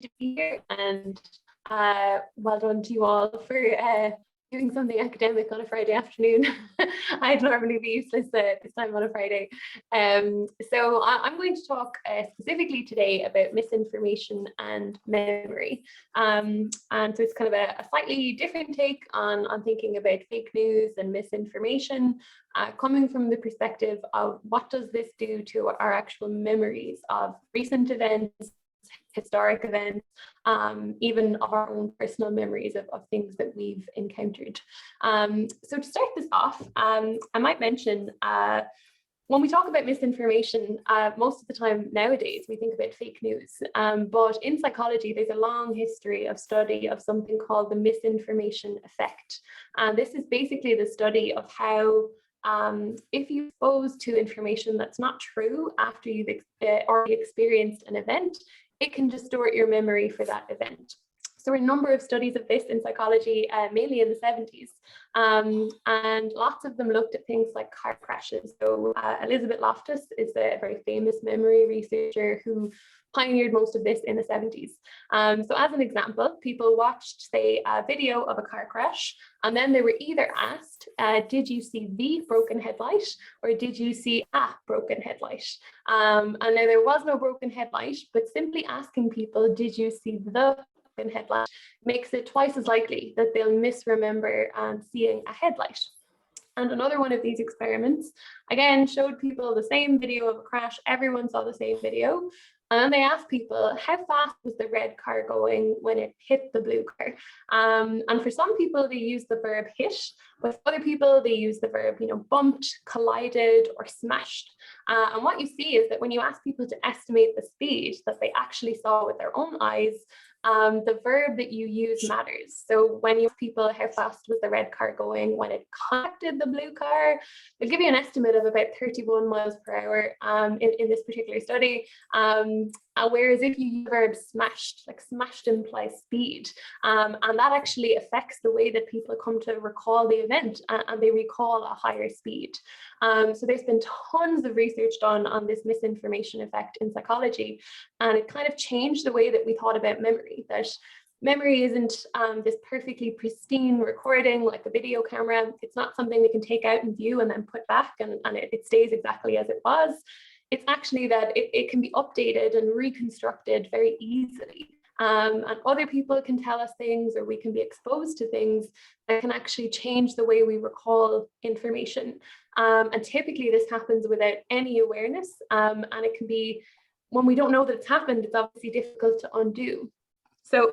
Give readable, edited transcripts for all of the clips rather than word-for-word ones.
to be here, and well done to you all for doing something academic on a Friday afternoon. I'd normally be useless this time on a Friday. So I'm going to talk specifically today about misinformation and memory. And so it's kind of a slightly different take on thinking about fake news and misinformation, coming from the perspective of what does this do to our actual memories of recent events, historic events, even of our own personal memories of things that we've encountered. So to start this off, I might mention when we talk about misinformation, most of the time nowadays we think about fake news, but in psychology there's a long history of study of something called the misinformation effect. And this is basically the study of how if you're exposed to information that's not true after you've already experienced an event, it can distort your memory for that event. So there were a number of studies of this in psychology, mainly in the 70s, and lots of them looked at things like car crashes. So Elizabeth Loftus is a very famous memory researcher who pioneered most of this in the 70s. So as an example, people watched, say, a video of a car crash, and then they were either asked, did you see the broken headlight, or did you see a broken headlight? And now there was no broken headlight, but simply asking people, did you see the broken headlight, makes it twice as likely that they'll misremember seeing a headlight. And another one of these experiments, again, showed people the same video of a crash. Everyone saw the same video. And then they asked people, how fast was the red car going when it hit the blue car? And for some people, they use the verb hit, but for other people, they use the verb, bumped, collided, or smashed. And what you see is that when you ask people to estimate the speed that they actually saw with their own eyes, the verb that you use matters. So when you ask people how fast was the red car going when it contacted the blue car, they'll give you an estimate of about 31 miles per hour in this particular study. Whereas if you use the verb smashed, like smashed implies speed, and that actually affects the way that people come to recall the event, and they recall a higher speed. So there's been tons of research done on this misinformation effect in psychology, and it kind of changed the way that we thought about memory, that memory isn't this perfectly pristine recording like a video camera. It's not something we can take out and view and then put back and it stays exactly as it was. It's actually that it can be updated and reconstructed very easily. And other people can tell us things, or we can be exposed to things that can actually change the way we recall information. And typically this happens without any awareness. And it can be, when we don't know that it's happened, it's obviously difficult to undo. So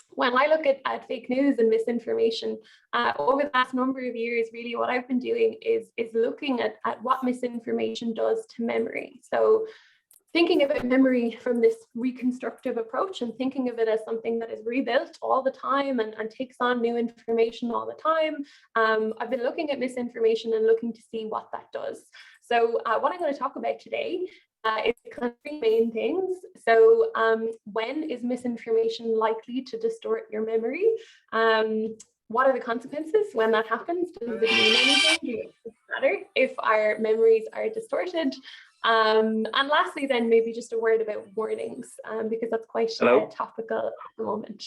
when I look at fake news and misinformation, over the last number of years, really what I've been doing is looking at what misinformation does to memory. So thinking about memory from this reconstructive approach and thinking of it as something that is rebuilt all the time and takes on new information all the time. I've been looking at misinformation and looking to see what that does. So what I'm going to talk about today is kind of three main things. So when is misinformation likely to distort your memory? What are the consequences when that happens? Does it mean anything? Does it matter if our memories are distorted? And lastly, then maybe just a word about warnings, because that's quite topical at the moment.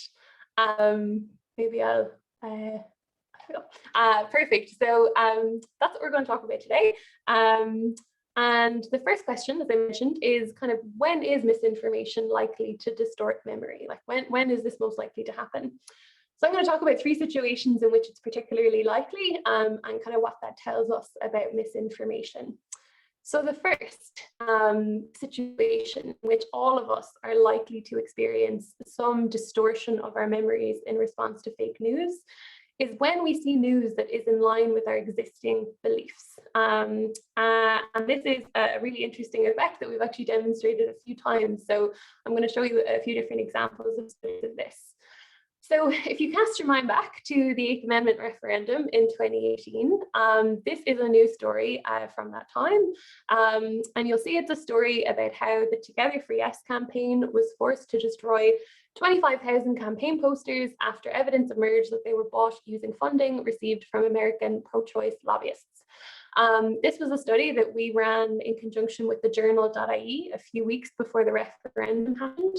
Maybe I'll perfect. So that's what we're going to talk about today. And the first question, as I mentioned, is kind of when is misinformation likely to distort memory? Like when is this most likely to happen? So I'm going to talk about three situations in which it's particularly likely and kind of what that tells us about misinformation. So the first situation in which all of us are likely to experience some distortion of our memories in response to fake news is when we see news that is in line with our existing beliefs. And this is a really interesting effect that we've actually demonstrated a few times. So I'm going to show you a few different examples of this. So if you cast your mind back to the 8th Amendment referendum in 2018, this is a news story from that time. And you'll see it's a story about how the Together for Yes campaign was forced to destroy 25,000 campaign posters after evidence emerged that they were bought using funding received from American pro-choice lobbyists. This was a study that we ran in conjunction with the journal.ie a few weeks before the referendum happened.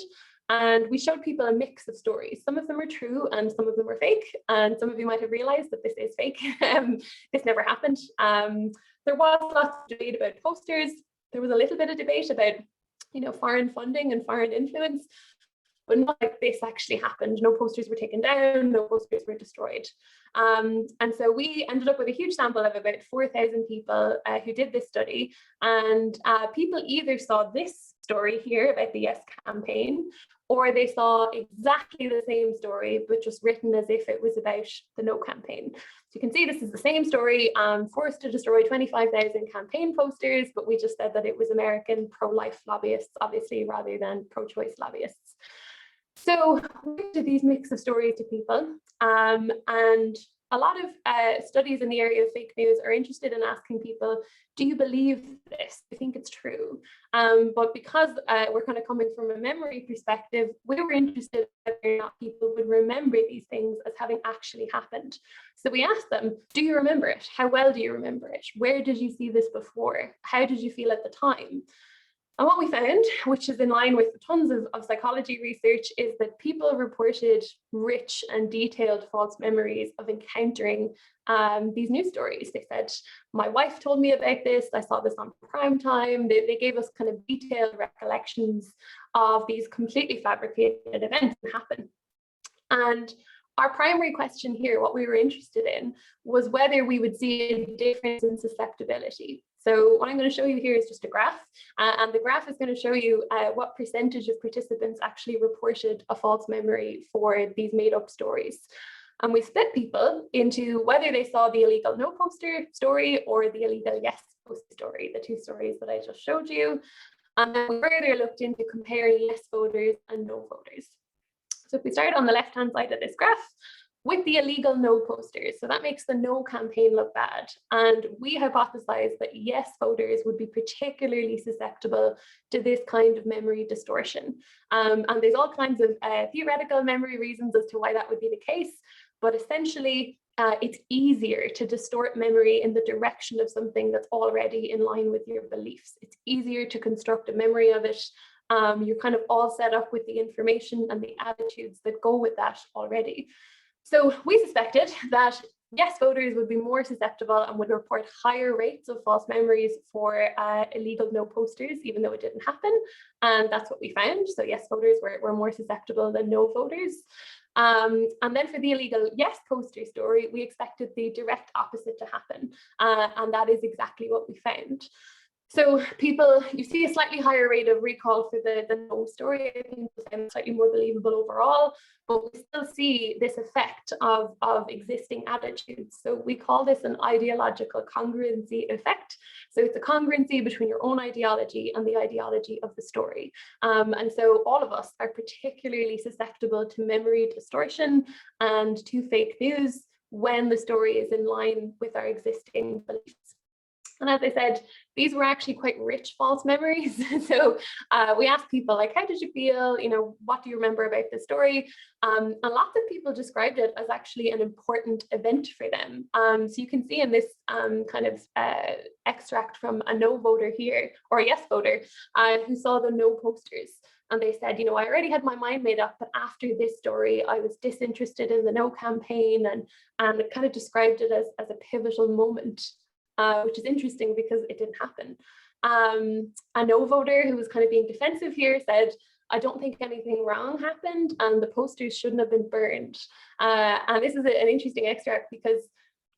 And we showed people a mix of stories. Some of them are true and some of them are fake. And some of you might have realized that this is fake. This never happened. There was lots of debate about posters. There was a little bit of debate about, foreign funding and foreign influence, but not like this actually happened. No posters were taken down, no posters were destroyed. And so we ended up with a huge sample of about 4,000 people who did this study. And people either saw this story here about the Yes campaign, or they saw exactly the same story, but just written as if it was about the No campaign. So you can see this is the same story, forced to destroy 25,000 campaign posters, but we just said that it was American pro-life lobbyists, obviously, rather than pro-choice lobbyists. So we did these mix of stories to people, and a lot of studies in the area of fake news are interested in asking people, do you believe this? Do you think it's true? But because we're kind of coming from a memory perspective, we were interested in whether or not people would remember these things as having actually happened. So we asked them, do you remember it? How well do you remember it? Where did you see this before? How did you feel at the time? And what we found, which is in line with tons of psychology research, is that people reported rich and detailed false memories of encountering these news stories. They said, my wife told me about this, I saw this on prime time. They gave us kind of detailed recollections of these completely fabricated events that happen. And our primary question here, what we were interested in, was whether we would see a difference in susceptibility. So what I'm going to show you here is just a graph, and the graph is going to show you what percentage of participants actually reported a false memory for these made-up stories. And we split people into whether they saw the illegal no poster story or the illegal yes poster story, the two stories that I just showed you. And then we further looked into comparing yes voters and no voters. So if we start on the left-hand side of this graph, with the illegal no posters. So that makes the no campaign look bad. And we hypothesized that yes voters would be particularly susceptible to this kind of memory distortion. And there's all kinds of theoretical memory reasons as to why that would be the case. But essentially, it's easier to distort memory in the direction of something that's already in line with your beliefs. It's easier to construct a memory of it. You're kind of all set up with the information and the attitudes that go with that already. So we suspected that yes voters would be more susceptible and would report higher rates of false memories for illegal no posters, even though it didn't happen. And that's what we found. So yes voters were more susceptible than no voters. And then for the illegal yes poster story, we expected the direct opposite to happen. And that is exactly what we found. So people, you see a slightly higher rate of recall for the no story. I think it's slightly more believable overall, but we still see this effect of existing attitudes. So we call this an ideological congruency effect. So it's a congruency between your own ideology and the ideology of the story. And so all of us are particularly susceptible to memory distortion and to fake news when the story is in line with our existing beliefs. And as I said, these were actually quite rich false memories. So we asked people, like, how did you feel? What do you remember about the story? And lots of people described it as actually an important event for them. So you can see in this kind of extract from a no voter here, or a yes voter, who saw the no posters. And they said, I already had my mind made up, but after this story, I was disinterested in the no campaign, and it kind of described it as a pivotal moment. Which is interesting because it didn't happen. A no voter who was kind of being defensive here said, I don't think anything wrong happened and the posters shouldn't have been burned. And this is an interesting extract because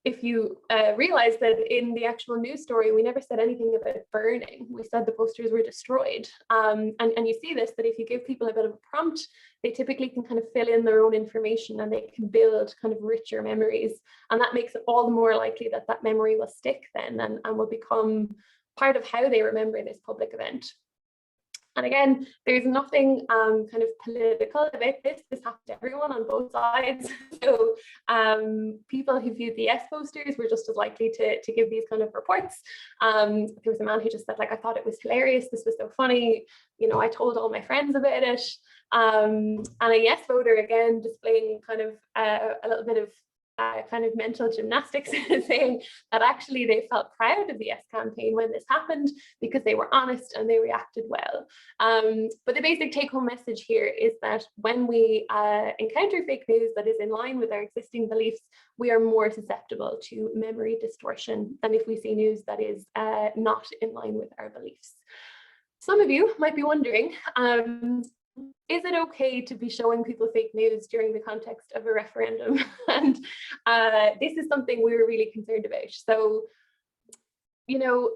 if you realize that in the actual news story, we never said anything about burning. We said the posters were destroyed. And you see this, that if you give people a bit of a prompt, they typically can kind of fill in their own information and they can build kind of richer memories. And that makes it all the more likely that that memory will stick then and will become part of how they remember this public event. And again, there's nothing kind of political about this. This happened to everyone on both sides. So people who viewed the yes posters were just as likely to give these kind of reports. There was a man who just said, like, I thought it was hilarious. This was so funny. I told all my friends about it. And a yes voter, again, displaying kind of a little bit of kind of mental gymnastics, saying that actually they felt proud of the Yes campaign when this happened because they were honest and they reacted well. But the basic take-home message here is that when we encounter fake news that is in line with our existing beliefs, we are more susceptible to memory distortion than if we see news that is not in line with our beliefs. Some of you might be wondering, is it okay to be showing people fake news during the context of a referendum? And this is something we were really concerned about. So, you know,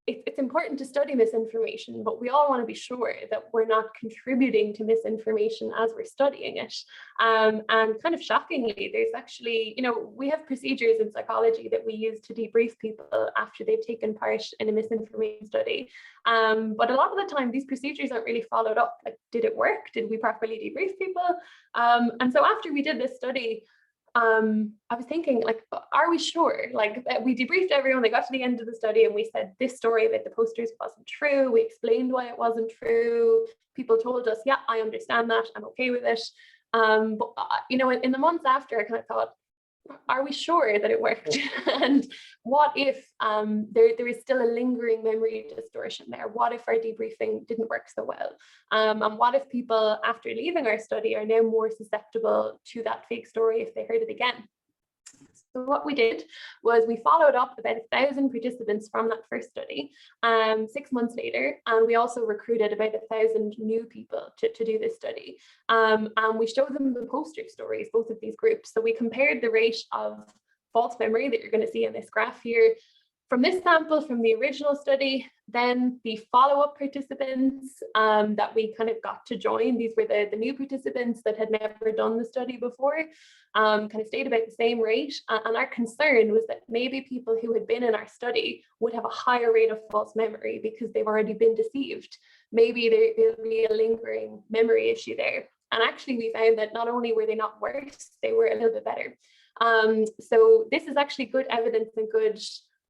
it's important to study misinformation, but we all want to be sure that we're not contributing to misinformation as we're studying it. And kind of shockingly, there's actually, you know, we have procedures in psychology that we use to debrief people after they've taken part in a misinformation study. But a lot of the time, these procedures aren't really followed up. Like, did it work? Did we properly debrief people? And so after we did this study, I was thinking, like, are we sure? Like, we debriefed everyone, they got to the end of the study and we said this story about the posters wasn't true. We explained why it wasn't true. People told us, yeah, I understand that, I'm okay with it. But you know, in the months after, I kind of thought, are we sure that it worked? And what if there is still a lingering memory distortion there? What if our debriefing didn't work so well? And what if people, after leaving our study, are now more susceptible to that fake story if they heard it again? So what we did was we followed up about 1,000 participants from that first study 6 months later, and we also recruited about 1,000 new people to do this study. And we showed them the poster stories, both of these groups. So we compared the rate of false memory that you're going to see in this graph here from this sample from the original study, then the follow-up participants that we kind of got to join. These were the new participants that had never done the study before, kind of stayed about the same rate. And our concern was that maybe people who had been in our study would have a higher rate of false memory because they've already been deceived. Maybe there'll be a lingering memory issue there. And actually we found that not only were they not worse, they were a little bit better. So this is actually good evidence and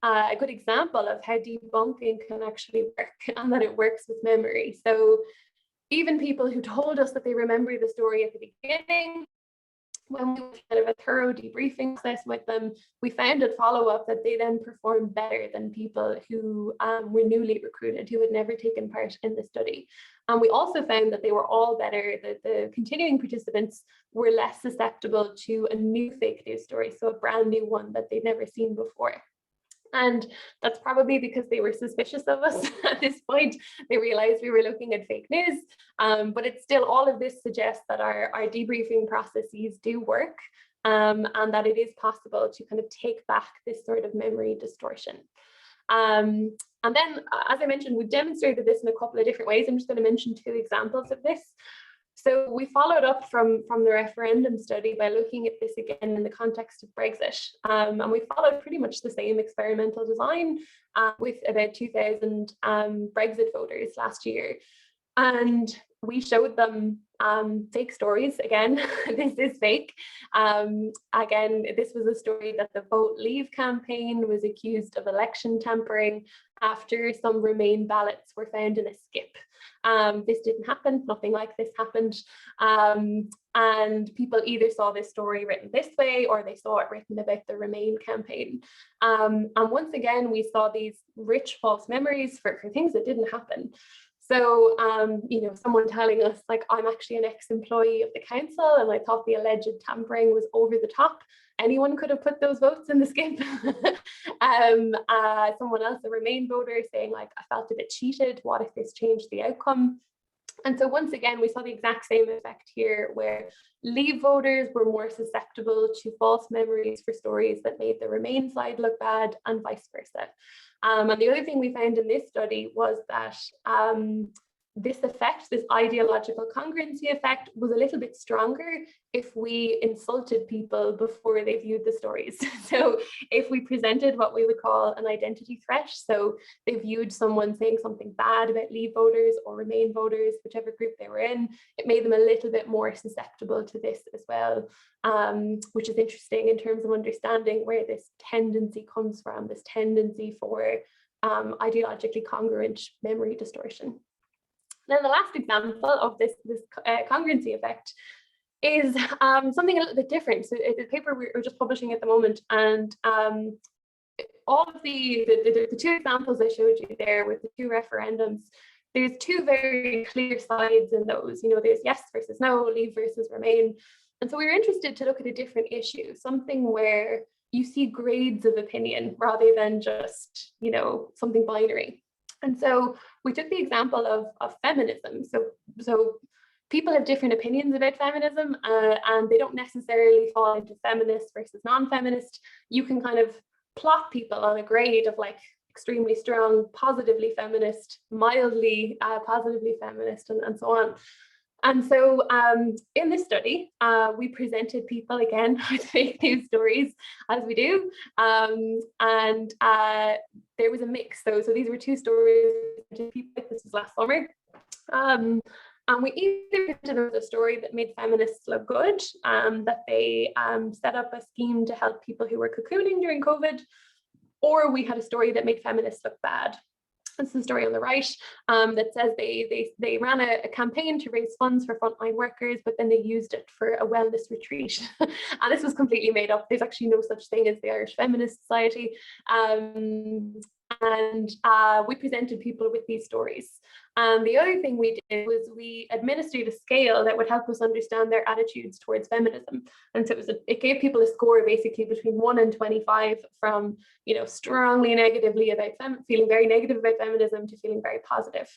a good example of how debunking can actually work and that it works with memory. So even people who told us that they remember the story at the beginning, when we did kind of a thorough debriefing process with them, we found at follow-up that they then performed better than people who were newly recruited, who had never taken part in the study. And we also found that they were all better, that the continuing participants were less susceptible to a new fake news story, so a brand new one that they'd never seen before. And that's probably because they were suspicious of us at this point. They realized we were looking at fake news, but it's still, all of this suggests that our debriefing processes do work, and that it is possible to kind of take back this sort of memory distortion. And then, as I mentioned, we've demonstrated this in a couple of different ways. I'm just going to mention 2 examples of this. So we followed up from the referendum study by looking at this again in the context of Brexit. And we followed pretty much the same experimental design with about 2,000 Brexit voters last year. And we showed them fake stories. Again, this is fake. Again, this was a story that the Vote Leave campaign was accused of election tampering after some Remain ballots were found in a skip. This didn't happen, nothing like this happened. And people either saw this story written this way or they saw it written about the Remain campaign. And once again, we saw these rich false memories for things that didn't happen. So, you know, someone telling us, like, I'm actually an ex-employee of the council and I thought the alleged tampering was over the top. Anyone could have put those votes in the skip. Someone else, a Remain voter, saying, like, I felt a bit cheated. What if this changed the outcome? And so once again, we saw the exact same effect here, where Leave voters were more susceptible to false memories for stories that made the Remain side look bad, and vice versa. And the other thing we found in this study was that this effect, this ideological congruency effect, was a little bit stronger if we insulted people before they viewed the stories. So if we presented what we would call an identity threat, so they viewed someone saying something bad about Leave voters or Remain voters, whichever group they were in, it made them a little bit more susceptible to this as well, which is interesting in terms of understanding where this tendency comes from, this tendency for ideologically congruent memory distortion. Then the last example of this congruency effect is something a little bit different. So it's a paper we're just publishing at the moment, and all of the two examples I showed you there with the two referendums, there's two very clear sides in those. There's yes versus no, leave versus remain. And so we were interested to look at a different issue, something where you see grades of opinion rather than just, something binary. And so we took the example of feminism. So people have different opinions about feminism, and they don't necessarily fall into feminist versus non-feminist. You can kind of plot people on a grade of like extremely strong, positively feminist, mildly positively feminist, and so on. And so in this study, we presented people again with fake news stories, as we do. And there was a mix. So these were two stories. This was last summer. And we either presented a story that made feminists look good, that they set up a scheme to help people who were cocooning during COVID, or we had a story that made feminists look bad. This is the story on the right that says they ran a campaign to raise funds for frontline workers, but then they used it for a wellness retreat. And this was completely made up. There's actually no such thing as the Irish Feminist Society. And we presented people with these stories. And the other thing we did was we administered a scale that would help us understand their attitudes towards feminism. And so it gave people a score basically between 1 and 25, from strongly negatively about feeling very negative about feminism to feeling very positive.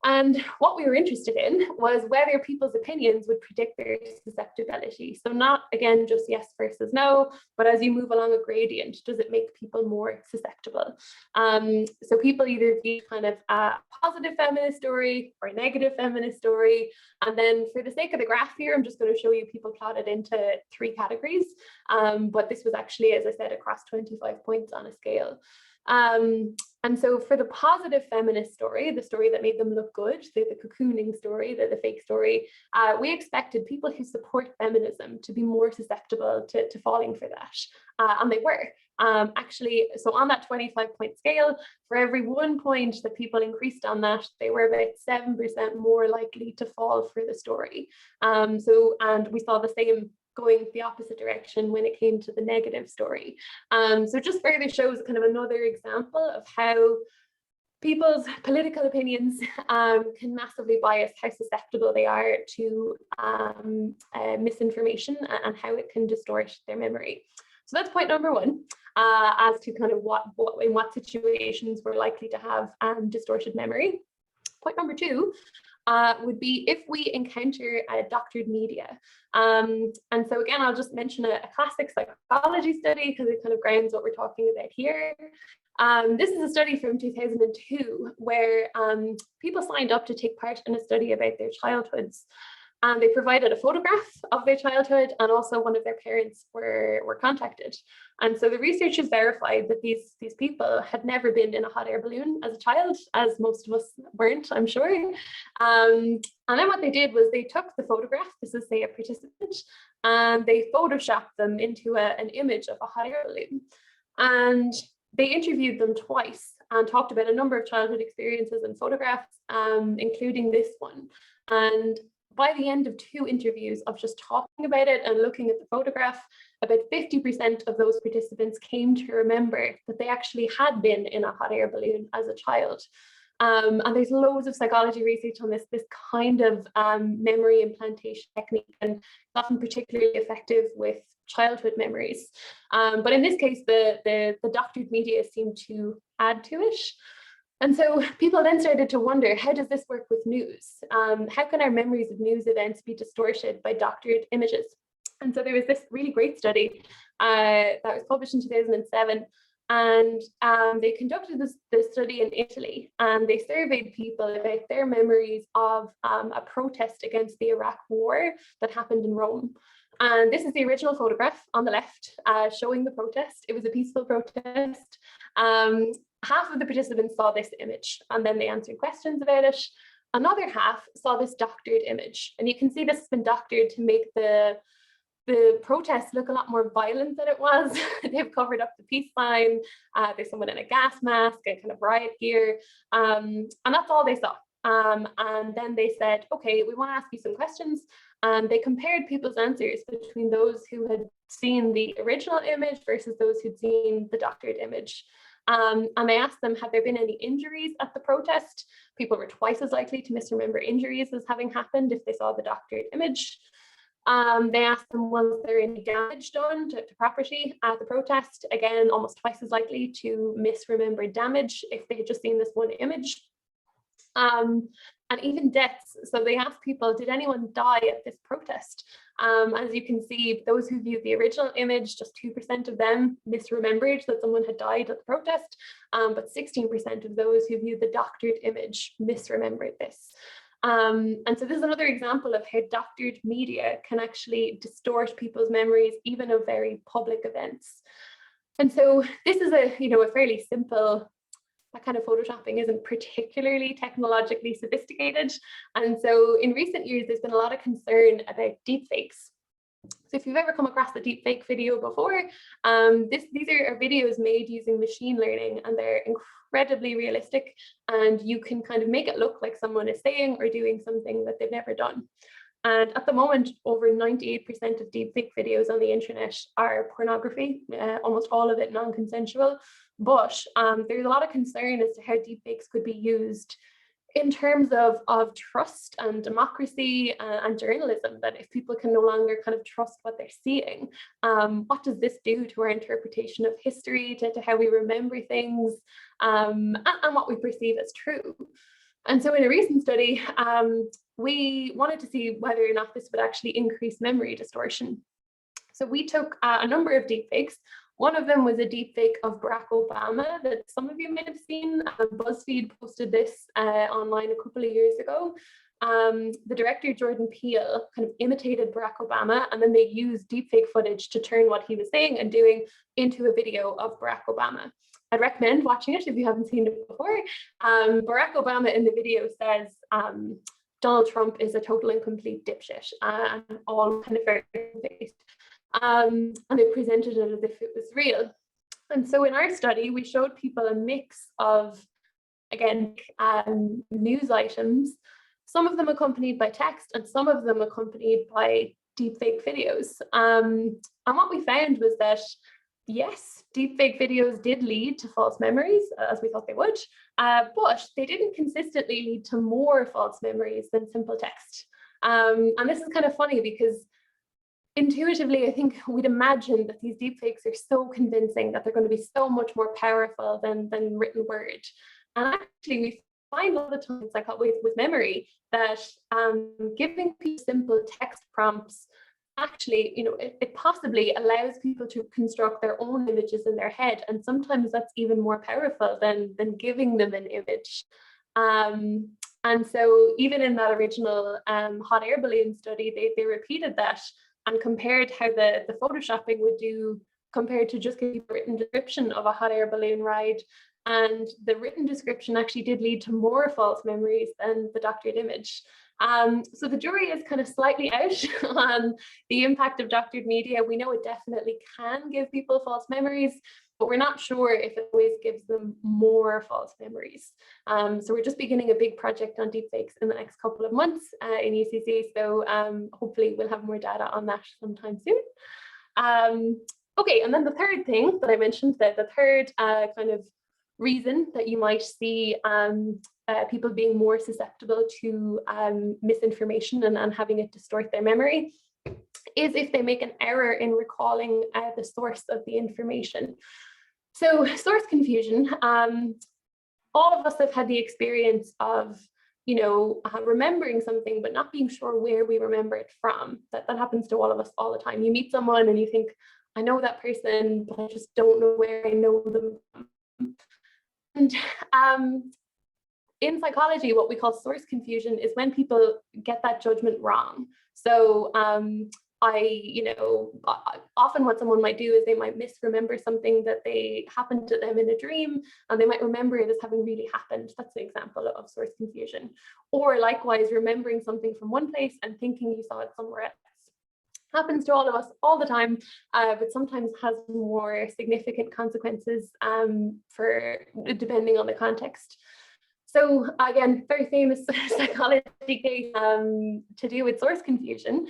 And what we were interested in was whether people's opinions would predict their susceptibility. So not, again, just yes versus no, but as you move along a gradient, does it make people more susceptible? So people either view kind of a positive feminist story or a negative feminist story. And then for the sake of the graph here, I'm just going to show you people plotted into 3 categories. But this was actually, as I said, across 25 points on a scale. And so for the positive feminist story, the story that made them look good, the cocooning story, the fake story, we expected people who support feminism to be more susceptible to falling for that. And they were. Actually, so on that 25-point scale, for every 1 point that people increased on that, they were about 7% more likely to fall for the story. And we saw the same going the opposite direction when it came to the negative story. So just further shows kind of another example of how people's political opinions can massively bias how susceptible they are to misinformation, and how it can distort their memory. So that's point number 1, as to kind of in what situations we're likely to have distorted memory. Point number 2 would be if we encounter doctored media. And so again, I'll just mention a classic psychology study because it kind of grounds what we're talking about here. This is a study from 2002 where people signed up to take part in a study about their childhoods. And they provided a photograph of their childhood, and also one of their parents were contacted. And so the researchers verified that these people had never been in a hot air balloon as a child, as most of us weren't, I'm sure. And then what they did was they took the photograph, this is say a participant, and they photoshopped them into an image of a hot air balloon. And they interviewed them twice and talked about a number of childhood experiences and photographs, including this one. And by the end of 2 interviews of just talking about it and looking at the photograph, about 50% of those participants came to remember that they actually had been in a hot air balloon as a child. And there's loads of psychology research on this kind of memory implantation technique, and it's often particularly effective with childhood memories. But in this case, the doctored media seemed to add to it. And so people then started to wonder, how does this work with news? How can our memories of news events be distorted by doctored images? And so there was this really great study that was published in 2007. And they conducted this study in Italy, and they surveyed people about their memories of a protest against the Iraq War that happened in Rome. And this is the original photograph on the left showing the protest. It was a peaceful protest. Half of the participants saw this image, and then they answered questions about it. Another half saw this doctored image, and you can see this has been doctored to make the protest look a lot more violent than it was. They've covered up the peace sign. There's someone in a gas mask and kind of riot gear, and that's all they saw. And then they said, okay, we want to ask you some questions. and they compared people's answers between those who had seen the original image versus those who'd seen the doctored image. And they asked them, have there been any injuries at the protest? People were twice as likely to misremember injuries as having happened if they saw the doctored image. They asked them, was there any damage done to property at the protest? Again, almost twice as likely to misremember damage if they had just seen this one image. And even deaths. So they asked people, did anyone die at this protest? As you can see, those who viewed the original image, just 2% of them misremembered that someone had died at the protest, but 16% of those who viewed the doctored image misremembered this. And so this is another example of how doctored media can actually distort people's memories, even of very public events. And so this is a fairly simple, that kind of photoshopping isn't particularly technologically sophisticated. And so in recent years, there's been a lot of concern about deepfakes. So if you've ever come across the deepfake video before, these are videos made using machine learning, and they're incredibly realistic, and you can kind of make it look like someone is saying or doing something that they've never done. And at the moment, over 98% of deepfake videos on the internet are pornography, almost all of it non-consensual. But there's a lot of concern as to how deepfakes could be used in terms of trust and democracy and journalism, that if people can no longer kind of trust what they're seeing, what does this do to our interpretation of history, to how we remember things, and what we perceive as true? And so in a recent study, we wanted to see whether or not this would actually increase memory distortion. So we took a number of deepfakes. One of them was a deepfake of Barack Obama that some of you may have seen. BuzzFeed posted this online a couple of years ago. The director, Jordan Peele, kind of imitated Barack Obama, and then they used deepfake footage to turn what he was saying and doing into a video of Barack Obama. I'd recommend watching it if you haven't seen it before. Barack Obama in the video says, Donald Trump is a total and complete dipshit, and all kind of very based. And they presented it as if it was real. And so in our study, we showed people a mix of, again, news items, some of them accompanied by text and some of them accompanied by deepfake videos. And what we found was that, yes, deepfake videos did lead to false memories, as we thought they would, but they didn't consistently lead to more false memories than simple text. And this is kind of funny because intuitively, I think we'd imagine that these deepfakes are so convincing that they're going to be so much more powerful than written word. And actually, we find all the time, like with memory, that giving people simple text prompts actually, it possibly allows people to construct their own images in their head. And sometimes that's even more powerful than giving them an image. And so even in that original hot air balloon study, they repeated that and compared how the photoshopping would do compared to just giving a written description of a hot air balloon ride. And the written description actually did lead to more false memories than the doctored image. So the jury is kind of slightly out on the impact of doctored media. We know it definitely can give people false memories, but we're not sure if it always gives them more false memories. So we're just beginning a big project on deepfakes in the next couple of months in UCC. So hopefully we'll have more data on that sometime soon. Okay, and then the third thing that I mentioned, the third kind of reason that you might see people being more susceptible to misinformation and having it distort their memory is if they make an error in recalling the source of the information. So source confusion, all of us have had the experience of remembering something but not being sure where we remember it from. That happens to all of us all the time. You meet someone and you think, I know that person, but I just don't know where I know them from. And in psychology, what we call source confusion is when people get that judgment wrong. So often what someone might do is they might misremember something that happened to them in a dream, and they might remember it as having really happened. That's an example of source confusion. Or likewise, remembering something from one place and thinking you saw it somewhere else. Happens to all of us all the time, but sometimes has more significant consequences for depending on the context. So again, very famous psychology case to do with source confusion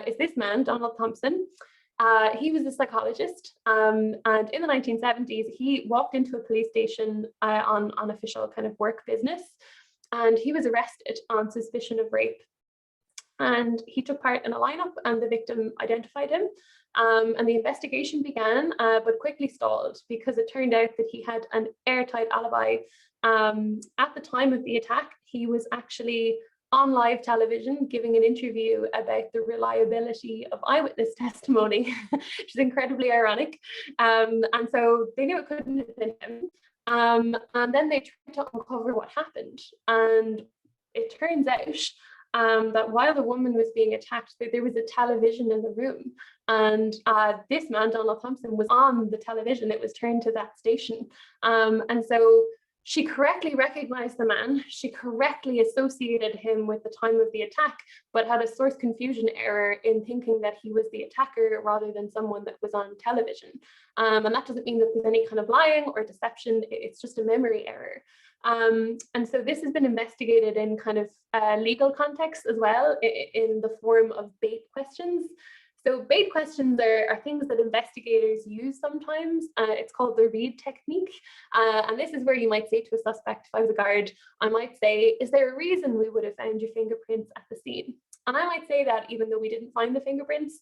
is this man, Donald Thompson. He was a psychologist, and in the 1970s, he walked into a police station on official kind of work business, and he was arrested on suspicion of rape. And he took part in a lineup, and the victim identified him. And the investigation began, but quickly stalled because it turned out that he had an airtight alibi. At the time of the attack, he was actually on live television giving an interview about the reliability of eyewitness testimony, which is incredibly ironic. And so they knew it couldn't have been him. And then they tried to uncover what happened. And it turns out that while the woman was being attacked, there was a television in the room. And this man, Donald Thompson, was on the television. It was turned to that station. And so she correctly recognized the man. She correctly associated him with the time of the attack, but had a source confusion error in thinking that he was the attacker rather than someone that was on television. And that doesn't mean that there's any kind of lying or deception. It's just a memory error. And so this has been investigated in kind of legal context as well, in the form of bait questions. So bait questions are things that investigators use sometimes. It's called the read technique. And this is where you might say to a suspect, if I was a guard, I might say, is there a reason we would have found your fingerprints at the scene? And I might say that even though we didn't find the fingerprints.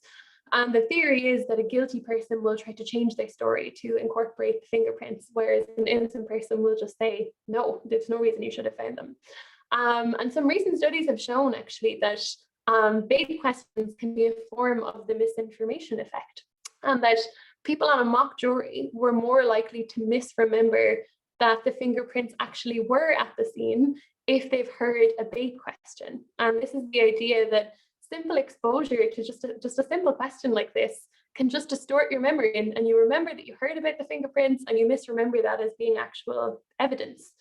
And the theory is that a guilty person will try to change their story to incorporate the fingerprints, whereas an innocent person will just say, no, there's no reason you should have found them. And some recent studies have shown actually that bait questions can be a form of the misinformation effect, and that people on a mock jury were more likely to misremember that the fingerprints actually were at the scene if they've heard a bait question. And this is the idea that simple exposure to just a simple question like this can just distort your memory, and you remember that you heard about the fingerprints and you misremember that as being actual evidence.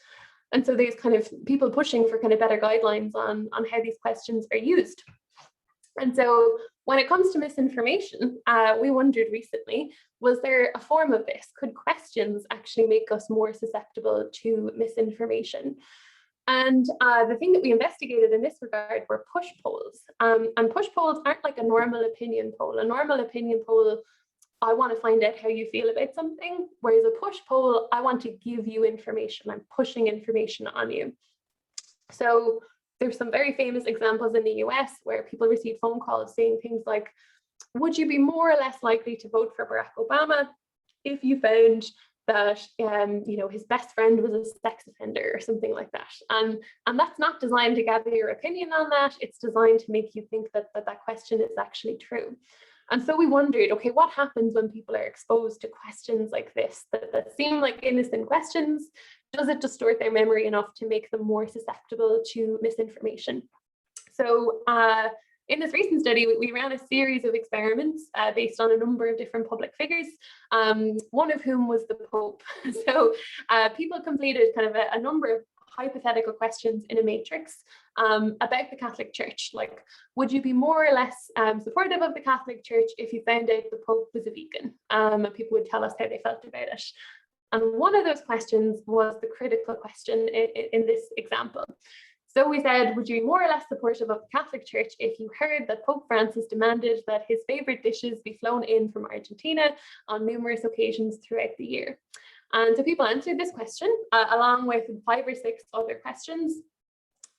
And so there's kind of people pushing for kind of better guidelines on how these questions are used. And so when it comes to misinformation, we wondered recently, was there a form of this? Could questions actually make us more susceptible to misinformation? And the thing that we investigated in this regard were push polls. And push polls aren't like a normal opinion poll. A normal opinion poll, I want to find out how you feel about something, whereas a push poll, I want to give you information. I'm pushing information on you. So there's some very famous examples in the US where people receive phone calls saying things like, would you be more or less likely to vote for Barack Obama if you found that his best friend was a sex offender or something like that? And that's not designed to gather your opinion on that. It's designed to make you think that question is actually true. And so we wondered, okay, what happens when people are exposed to questions like this that seem like innocent questions? Does it distort their memory enough to make them more susceptible to misinformation? So in this recent study, we ran a series of experiments based on a number of different public figures, one of whom was the Pope. So people completed kind of a number of hypothetical questions in a matrix about the Catholic Church, like, would you be more or less supportive of the Catholic Church if you found out the Pope was a vegan? And people would tell us how they felt about it. And one of those questions was the critical question in this example. So we said, would you be more or less supportive of the Catholic Church if you heard that Pope Francis demanded that his favorite dishes be flown in from Argentina on numerous occasions throughout the year? And so people answered this question along with 5 or 6 other questions.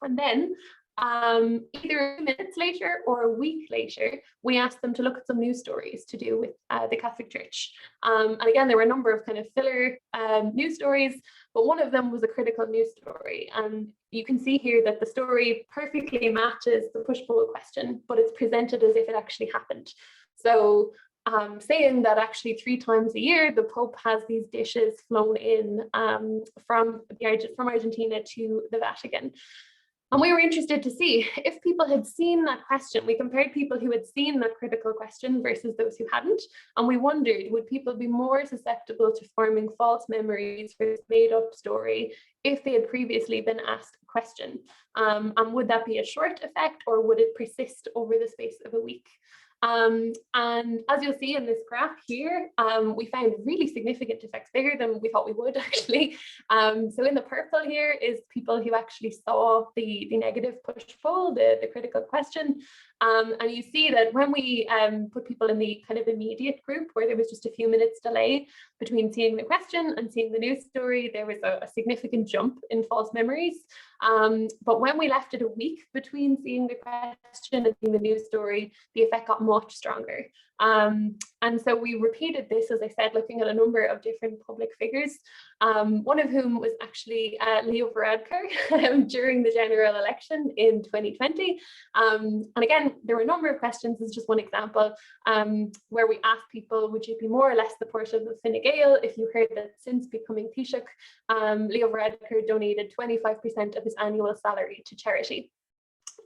And then either minutes later or a week later, we asked them to look at some news stories to do with the Catholic Church. And again, there were a number of kind of filler news stories, but one of them was a critical news story. And you can see here that the story perfectly matches the push-pull question, but it's presented as if it actually happened. So saying that actually 3 times a year, the Pope has these dishes flown in from Argentina to the Vatican. And we were interested to see if people had seen that question. We compared people who had seen that critical question versus those who hadn't. And we wondered, would people be more susceptible to forming false memories for this made-up story if they had previously been asked a question? And would that be a short effect, or would it persist over the space of a week? And as you'll see in this graph here, we found really significant effects, bigger than we thought we would actually. So in the purple here is people who actually saw the negative push-pull, the critical question. And you see that when we put people in the kind of immediate group, where there was just a few minutes delay between seeing the question and seeing the news story, there was a significant jump in false memories. But when we left it a week between seeing the question and seeing the news story, the effect got much stronger. And so we repeated this, as I said, looking at a number of different public figures, one of whom was actually Leo Varadkar during the general election in 2020. And again, there were a number of questions, as just one example, where we asked people, would you be more or less supportive of Fine Gael if you heard that since becoming Taoiseach, Leo Varadkar donated 25% of his annual salary to charity?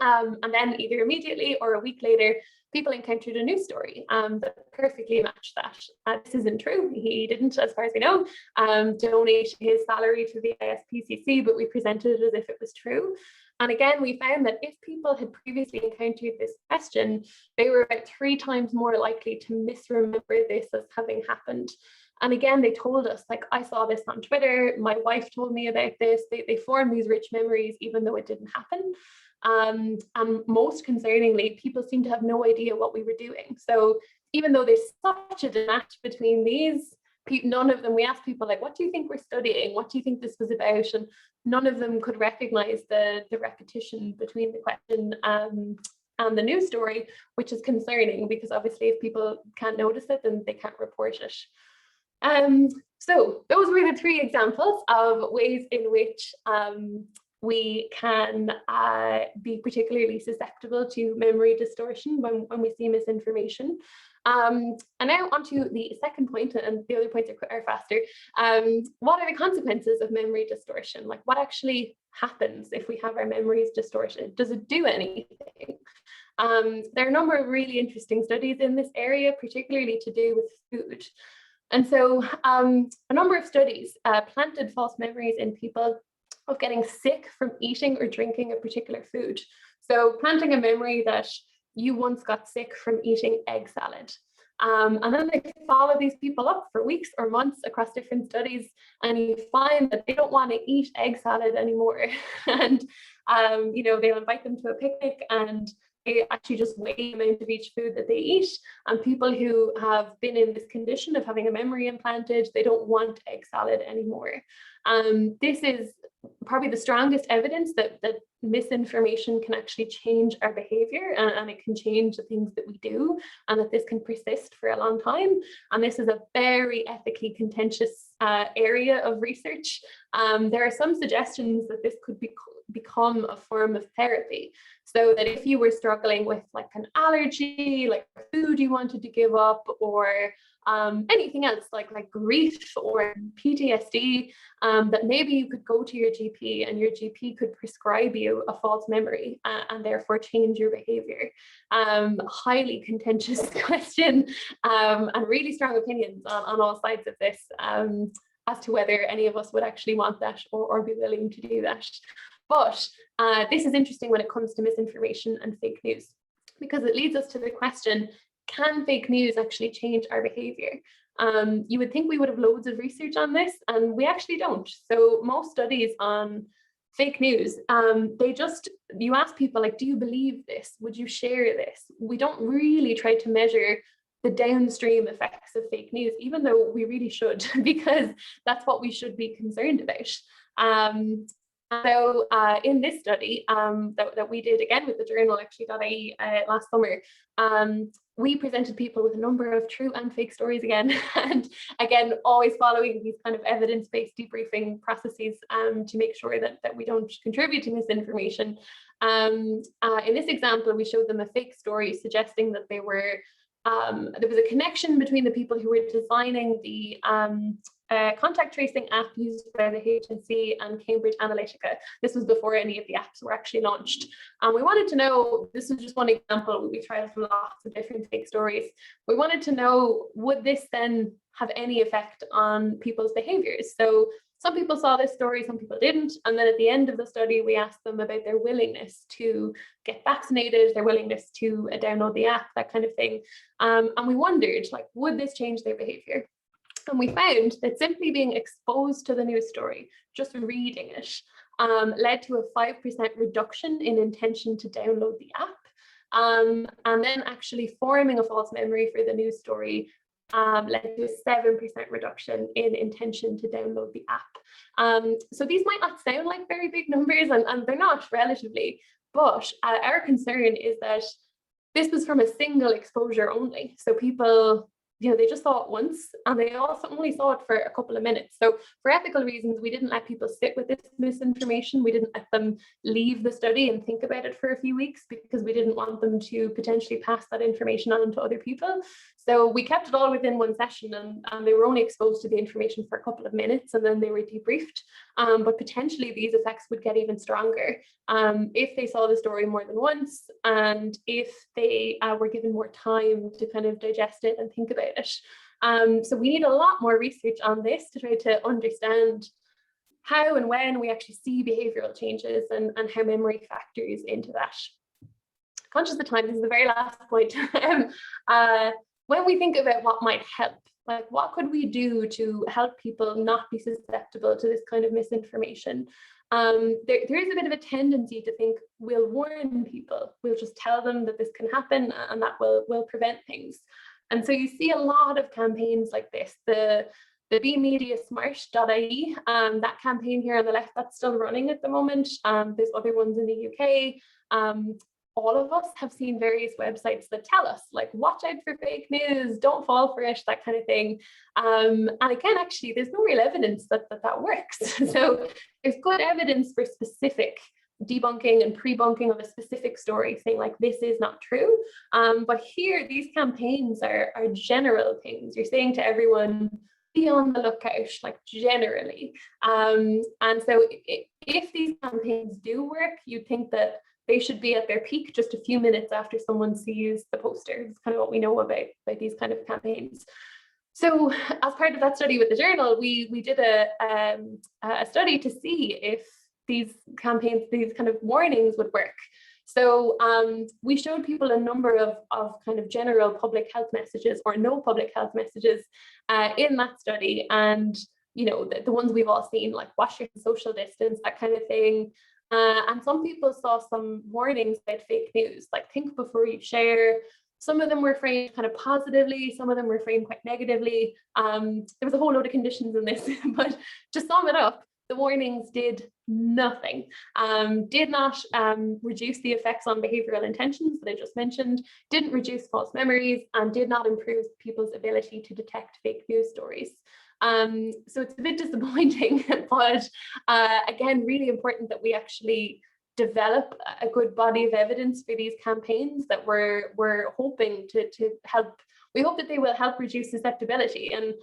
And then either immediately or a week later, people encountered a news story that perfectly matched that. This isn't true. He didn't, as far as we know, donate his salary to the ISPCC, but we presented it as if it was true. And again, we found that if people had previously encountered this question, they were about 3 times more likely to misremember this as having happened. And again, they told us, like, I saw this on Twitter, my wife told me about this. They formed these rich memories, even though it didn't happen. And most concerningly, people seem to have no idea what we were doing. So even though there's such a disconnect between these, none of them, we asked people, like, what do you think we're studying? What do you think this was about? And none of them could recognize the repetition between the question and the news story, which is concerning, because obviously if people can't notice it, then they can't report it. So those were the 3 examples of ways in which we can be particularly susceptible to memory distortion when we see misinformation. And now onto the second point, and the other points are faster. What are the consequences of memory distortion? Like, what actually happens if we have our memories distorted? Does it do anything? There are a number of really interesting studies in this area, particularly to do with food. And so a number of studies planted false memories in people of getting sick from eating or drinking a particular food. So planting a memory that you once got sick from eating egg salad. And then they follow these people up for weeks or months across different studies, and you find that they don't want to eat egg salad anymore. And you know, they'll invite them to a picnic, and they actually just weigh the amount of each food that they eat. And people who have been in this condition of having a memory implanted, they don't want egg salad anymore. This is probably the strongest evidence that misinformation can actually change our behavior, and it can change the things that we do, and that this can persist for a long time. And this is a very ethically contentious area of research. There are some suggestions that this could become a form of therapy. So that if you were struggling with like an allergy, like food you wanted to give up, or anything else like grief or PTSD, that maybe you could go to your GP, and your GP could prescribe you a false memory and therefore change your behavior. Highly contentious question, and really strong opinions on all sides of this, as to whether any of us would actually want that or be willing to do that. But this is interesting when it comes to misinformation and fake news, because it leads us to the question, can fake news actually change our behavior? You would think we would have loads of research on this, and we actually don't. So most studies on fake news, you ask people, like, do you believe this? Would you share this? We don't really try to measure the downstream effects of fake news, even though we really should, because that's what we should be concerned about. So in this study that we did again with the journal actually.ie last summer, we presented people with a number of true and fake stories again, and again, always following these kind of evidence-based debriefing processes to make sure that we don't contribute to misinformation. In this example, we showed them a fake story suggesting that there was a connection between the people who were designing the contact tracing app used by the HSE and Cambridge Analytica. This was before any of the apps were actually launched. And we wanted to know, this is just one example, we tried lots of different fake stories. We wanted to know, would this then have any effect on people's behaviors? So Some people saw this story, some people didn't. And then at the end of the study, we asked them about their willingness to get vaccinated, their willingness to download the app, that kind of thing. And we wondered, like, would this change their behavior? And we found that simply being exposed to the news story, just reading it, led to a 5% reduction in intention to download the app. And then actually forming a false memory for the news story led to a 7% reduction in intention to download the app. So these might not sound like very big numbers, and they're not relatively, but our concern is that this was from a single exposure only. So people, they just saw it once, and they also only saw it for a couple of minutes. So for ethical reasons, we didn't let people sit with this misinformation. We didn't let them leave the study and think about it for a few weeks, because we didn't want them to potentially pass that information on to other people. So we kept it all within one session, and they were only exposed to the information for a couple of minutes, and then they were debriefed. But potentially these effects would get even stronger if they saw the story more than once, and if they were given more time to kind of digest it and think about it. So we need a lot more research on this to try to understand how and when we actually see behavioural changes, and how memory factors into that. Conscious of the time, this is the very last point. When we think about what might help, like what could we do to help people not be susceptible to this kind of misinformation? There is a bit of a tendency to think we'll warn people, we'll just tell them that this can happen, and that will prevent things. And so you see a lot of campaigns like this, the BeMediaSmart.ie, that campaign here on the left, that's still running at the moment. There's other ones in the UK. All of us have seen various websites that tell us, like, watch out for fake news, don't fall for it, that kind of thing. And again, actually, there's no real evidence that works. So there's good evidence for specific debunking and pre-bunking of a specific story, saying like, this is not true. But here, these campaigns are general things. You're saying to everyone, be on the lookout, like generally. And so if these campaigns do work, you'd think that they should be at their peak just a few minutes after someone sees the poster. It's kind of what we know about these kind of campaigns. So as part of that study with the journal, we did a study to see if these campaigns, these kind of warnings would work. So we showed people a number of kind of general public health messages or no public health messages in that study. And, the ones we've all seen, like wash your social distance, that kind of thing. And some people saw some warnings about fake news, like think before you share. Some of them were framed kind of positively, some of them were framed quite negatively. There was a whole load of conditions in this, but to sum it up, the warnings did nothing, did not reduce the effects on behavioural intentions that I just mentioned, didn't reduce false memories, and did not improve people's ability to detect fake news stories. So it's a bit disappointing, but again, really important that we actually develop a good body of evidence for these campaigns that we're hoping to help. We hope that they will help reduce susceptibility, and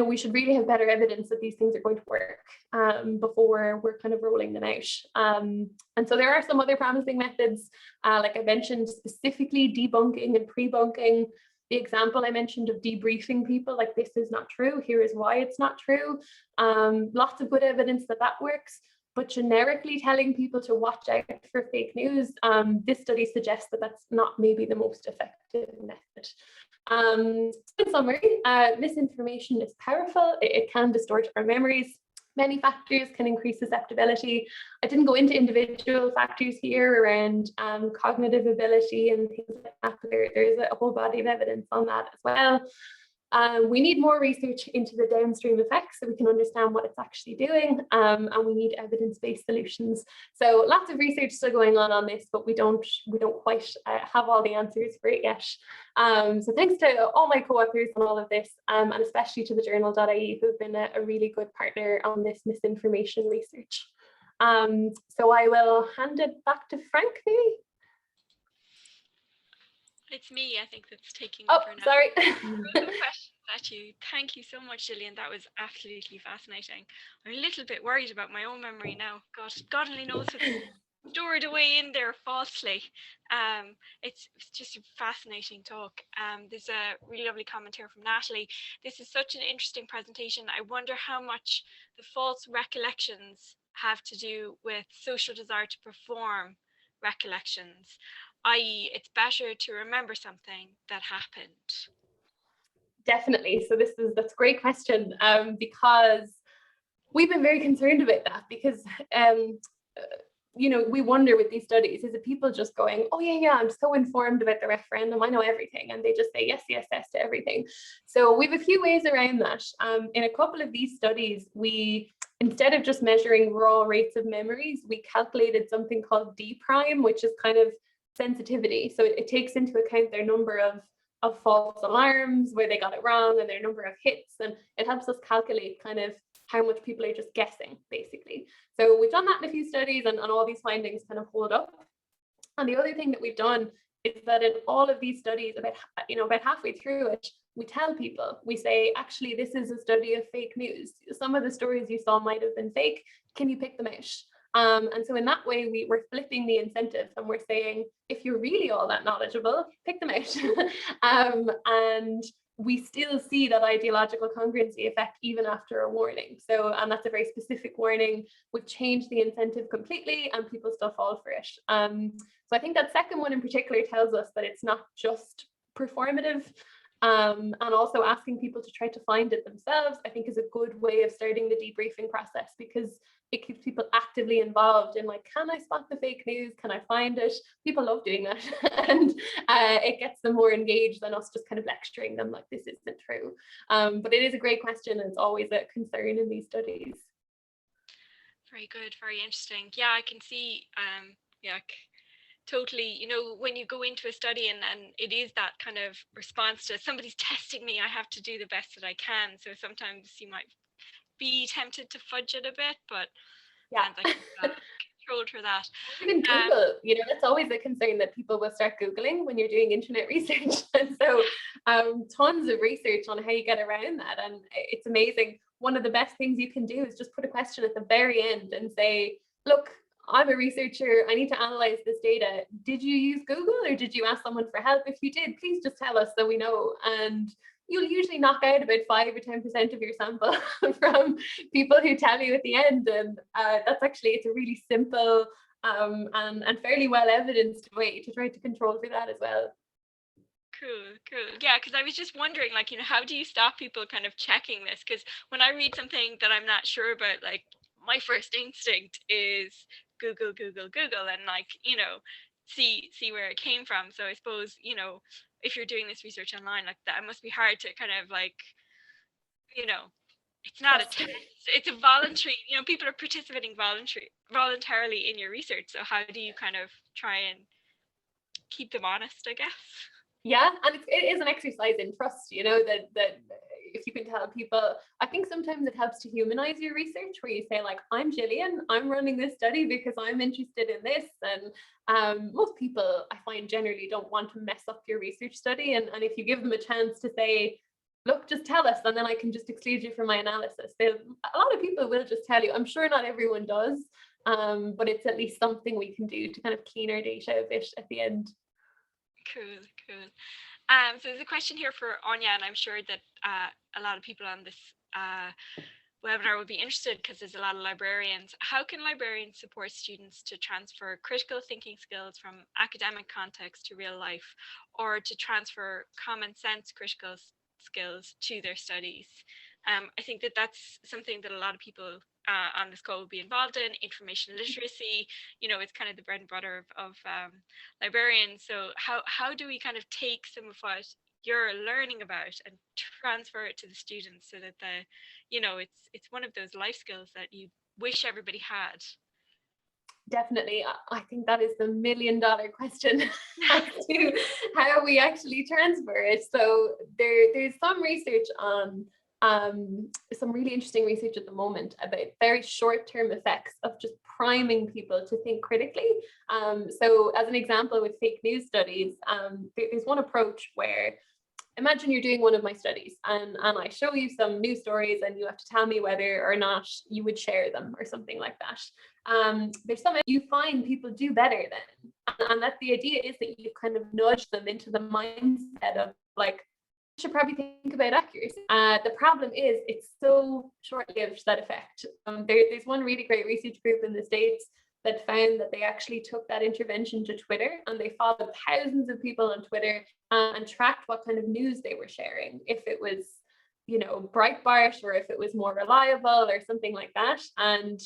we should really have better evidence that these things are going to work before we're kind of rolling them out. And so there are some other promising methods, like I mentioned, specifically debunking and pre-bunking. The example I mentioned of debriefing people, like, this is not true, here is why it's not true. Lots of good evidence that works, but generically telling people to watch out for fake news, this study suggests that that's not maybe the most effective method. In summary, misinformation is powerful. It can distort our memories. Many factors can increase susceptibility. I didn't go into individual factors here around cognitive ability and things like that, but there's a whole body of evidence on that as well. We need more research into the downstream effects so we can understand what it's actually doing, and we need evidence-based solutions. So lots of research still going on this, but we don't quite have all the answers for it yet. So thanks to all my co-authors on all of this, and especially to the journal.ie, who've been a really good partner on this misinformation research. So I will hand it back to Frank, maybe. It's me, I think, that's taking over now. Sorry. Questions at you. Thank you so much, Gillian. That was absolutely fascinating. I'm a little bit worried about my own memory now. God only knows stored away in there falsely. It's just a fascinating talk. There's a really lovely comment here from Natalie. This is such an interesting presentation. I wonder how much the false recollections have to do with social desire to perform recollections, i.e., it's better to remember something that happened. Definitely. So that's a great question, because we've been very concerned about that, because we wonder with these studies, is it people just going, oh yeah, I'm so informed about the referendum, I know everything, and they just say yes to everything. So we have a few ways around that. In a couple of these studies, we, instead of just measuring raw rates of memories, we calculated something called D prime, which is kind of sensitivity. So it takes into account their number of false alarms where they got it wrong and their number of hits, and it helps us calculate kind of how much people are just guessing, basically. So we've done that in a few studies, and all these findings kind of hold up. And the other thing that we've done is that in all of these studies, about halfway through it, we tell people, we say, actually, this is a study of fake news. Some of the stories you saw might have been fake. Can you pick them out? And so in that way, we're flipping the incentive, and we're saying, if you're really all that knowledgeable, pick them out. And we still see that ideological congruency effect even after a warning. So, and that's a very specific warning. We've changed the incentive completely, and people still fall for it. So I think that second one in particular tells us that it's not just performative. And also asking people to try to find it themselves, I think, is a good way of starting the debriefing process, because it keeps people actively involved in, like, can I spot the fake news? Can I find it? People love doing that. And it gets them more engaged than us just kind of lecturing them like this isn't true. But it is a great question, and it's always a concern in these studies. Very good, very interesting. Yeah, I can see, totally, when you go into a study and it is that kind of response to somebody's testing me, I have to do the best that I can. So sometimes you might be tempted to fudge it a bit, but yeah, I can control for that. Even Google, that's always a concern, that people will start Googling when you're doing internet research. And so tons of research on how you get around that. And it's amazing. One of the best things you can do is just put a question at the very end and say, look, I'm a researcher, I need to analyze this data. Did you use Google, or did you ask someone for help? If you did, please just tell us so we know. And you'll usually knock out about 5 or 10% of your sample from people who tell you at the end. And it's a really simple and fairly well evidenced way to try to control for that as well. Cool. Yeah, because I was just wondering, how do you stop people kind of checking this? Because when I read something that I'm not sure about, like, my first instinct is Google, and see where it came from. So I suppose, if you're doing this research online like that, it must be hard to kind of it's not a test, it's a voluntary, people are participating voluntarily in your research. So how do you kind of try and keep them honest, I guess? Yeah, and it is an exercise in trust, that if you can tell people, I think sometimes it helps to humanize your research, where you say, like, I'm Gillian, I'm running this study because I'm interested in this. And most people, I find, generally don't want to mess up your research study. And if you give them a chance to say, look, just tell us, and then I can just exclude you from my analysis, a lot of people will just tell you. I'm sure not everyone does, but it's at least something we can do to kind of clean our data a bit at the end. Cool. So there's a question here for Anya, and I'm sure that a lot of people on this webinar will be interested, because there's a lot of librarians. How can librarians support students to transfer critical thinking skills from academic context to real life, or to transfer common sense critical skills to their studies? I think that that's something that a lot of people on this call will be involved in. Information literacy, it's kind of the bread and butter of librarians. So how do we kind of take some of what you're learning about and transfer it to the students, so that it's one of those life skills that you wish everybody had? Definitely. I think that is the $1 million question as to how we actually transfer it. So there's some research on some really interesting research at the moment about very short-term effects of just priming people to think critically. So as an example, with fake news studies, there's one approach where imagine you're doing one of my studies and I show you some news stories and you have to tell me whether or not you would share them or something like that. There's some you find people do better then. And that the idea is that you kind of nudge them into the mindset of like, should probably think about accuracy. The problem is it's so short-lived, that effect. There's one really great research group in the States that found that they actually took that intervention to Twitter and they followed thousands of people on Twitter and tracked what kind of news they were sharing, if it was, you know, Breitbart or if it was more reliable or something like that. And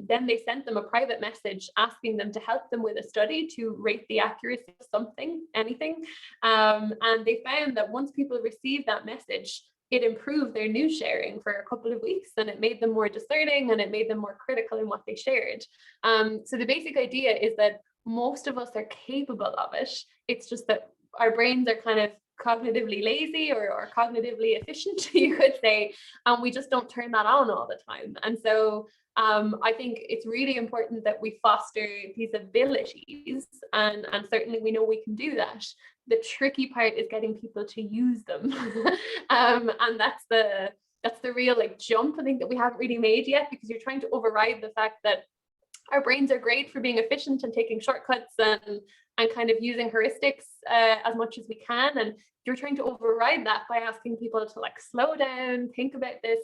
then they sent them a private message asking them to help them with a study to rate the accuracy of something, anything. And they found that once people received that message, it improved their news sharing for a couple of weeks and it made them more discerning and it made them more critical in what they shared. So the basic idea is that most of us are capable of it. It's just that our brains are kind of cognitively lazy or cognitively efficient, you could say, and we just don't turn that on all the time. And so I think it's really important that we foster these abilities, and certainly we know we can do that. The tricky part is getting people to use them. And that's the real like jump I think that we haven't really made yet, because you're trying to override the fact that our brains are great for being efficient and taking shortcuts and kind of using heuristics as much as we can. And you're trying to override that by asking people to like slow down, think about this.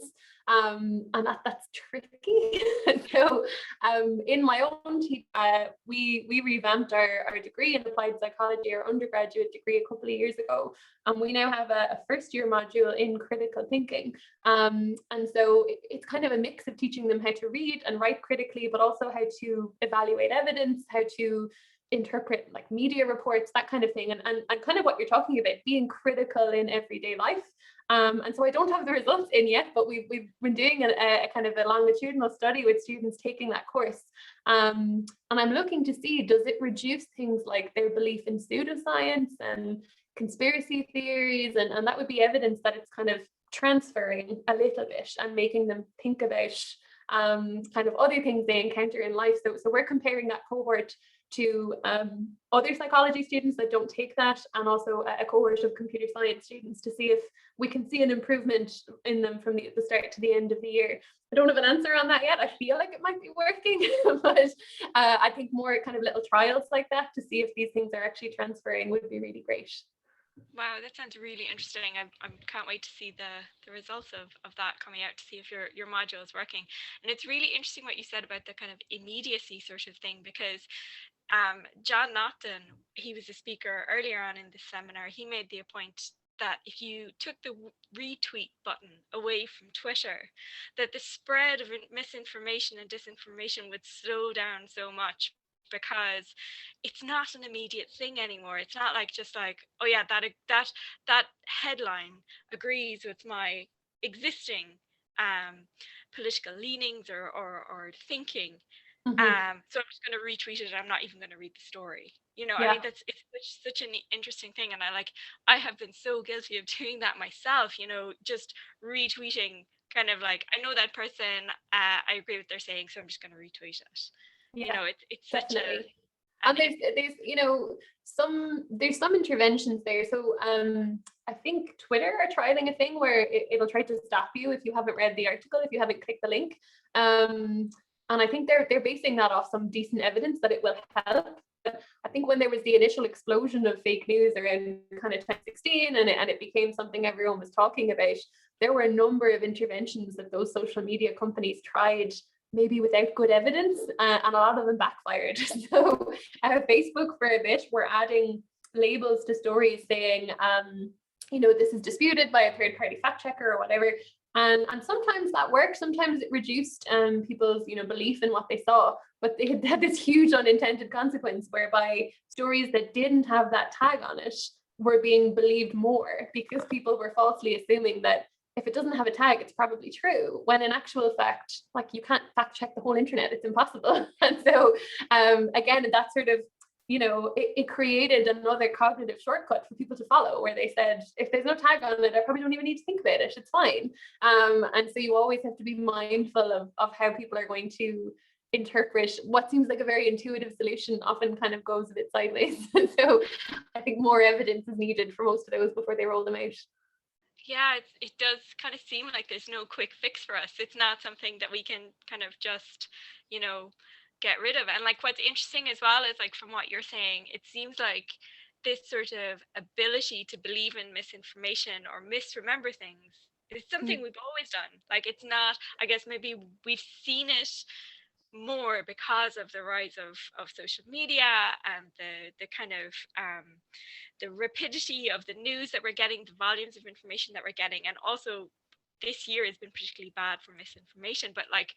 And that's tricky. So in my own team, we revamped our degree in applied psychology, our undergraduate degree, a couple of years ago. And we now have a first year module in critical thinking. And so it's kind of a mix of teaching them how to read and write critically, but also how to evaluate evidence, how to interpret like media reports, that kind of thing, and kind of what you're talking about, being critical in everyday life. And so I don't have the results in yet, but we've been doing a kind of a longitudinal study with students taking that course. And I'm looking to see, does it reduce things like their belief in pseudoscience and conspiracy theories, and that would be evidence that it's kind of transferring a little bit and making them think about kind of other things they encounter in life. So we're comparing that cohort to other psychology students that don't take that, and also a cohort of computer science students, to see if we can see an improvement in them from the start to the end of the year. I don't have an answer on that yet. I feel like it might be working, but I think more kind of little trials like that to see if these things are actually transferring would be really great. Wow, that sounds really interesting. I can't wait to see the results of that coming out, to see if your module is working. And it's really interesting what you said about the kind of immediacy sort of thing, because John Naughton, he was a speaker earlier on in the seminar. He made the point that if you took the retweet button away from Twitter, that the spread of misinformation and disinformation would slow down so much, because it's not an immediate thing anymore. It's not like just like, oh yeah, that headline agrees with my existing political leanings or thinking. So I'm just going to retweet it. I'm not even going to read the story. You know, yeah. I mean, it's such an interesting thing. And I have been so guilty of doing that myself, you know, just retweeting kind of like, I know that person, I agree with what they're saying, so I'm just going to retweet it. Yeah, you know, it's such a... And there's you know, there's some interventions there. So I think Twitter are trialing a thing where it'll try to stop you if you haven't read the article, if you haven't clicked the link. And I think they're basing that off some decent evidence that it will help. I think when there was the initial explosion of fake news around kind of 2016 and it became something everyone was talking about, there were a number of interventions that those social media companies tried, maybe without good evidence, and a lot of them backfired. So Facebook for a bit were adding labels to stories saying, you know, this is disputed by a third-party fact checker or whatever. And sometimes that worked. Sometimes it reduced people's, you know, belief in what they saw. But they had this huge unintended consequence whereby stories that didn't have that tag on it were being believed more, because people were falsely assuming that if it doesn't have a tag, it's probably true, when in actual fact, like, you can't fact check the whole internet. It's impossible. And so again, that sort of, you know, it created another cognitive shortcut for people to follow, where they said, if there's no tag on it, I probably don't even need to think about it. It's fine. And so you always have to be mindful of how people are going to interpret what seems like a very intuitive solution often kind of goes a bit sideways. So I think more evidence is needed for most of those before they roll them out. Yeah, it does kind of seem like there's no quick fix for us. It's not something that we can kind of just, you know, get rid of. And like what's interesting as well is like from what you're saying, it seems like this sort of ability to believe in misinformation or misremember things is something we've always done. Like it's not, I guess maybe we've seen it more because of the rise of social media and the kind of the rapidity of the news that we're getting, the volumes of information that we're getting, and also this year has been particularly bad for misinformation, but like